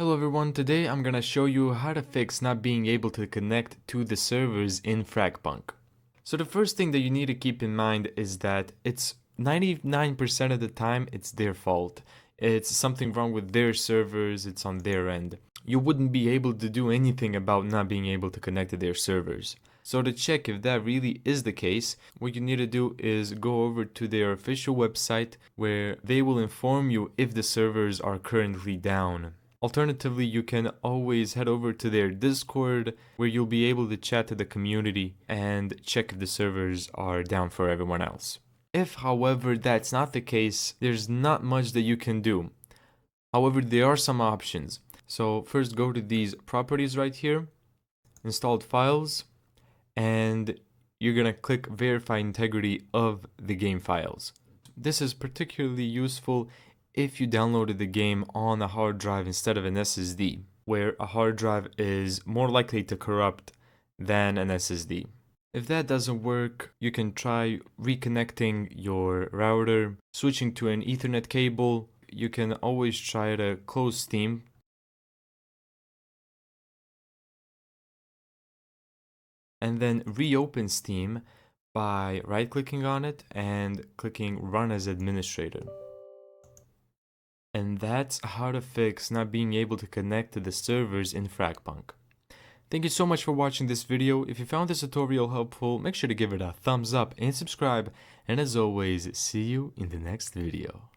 Hello everyone, today I'm gonna show you how to fix not being able to connect to the servers in FragPunk. So the first thing that you need to keep in mind is that it's 99% of the time it's their fault. It's something wrong with their servers, it's on their end. You wouldn't be able to do anything about not being able to connect to their servers. So to check if that really is the case, what you need to do is go over to their official website where they will inform you if the servers are currently down. Alternatively, you can always head over to their Discord where you'll be able to chat to the community and check if the servers are down for everyone else. If, however, that's not the case, there's not much that you can do. However, there are some options. So first go to these properties right here, installed files, and you're gonna click verify integrity of the game files. This is particularly useful if you downloaded the game on a hard drive instead of an SSD, where a hard drive is more likely to corrupt than an SSD. If that doesn't work, you can try reconnecting your router, switching to an Ethernet cable. You can always try to close Steam. And then reopen Steam by right-clicking on it and clicking Run as Administrator. And that's how to fix not being able to connect to the servers in FragPunk. Thank you so much for watching this video. If you found this tutorial helpful, make sure to give it a thumbs up and subscribe. And as always, see you in the next video.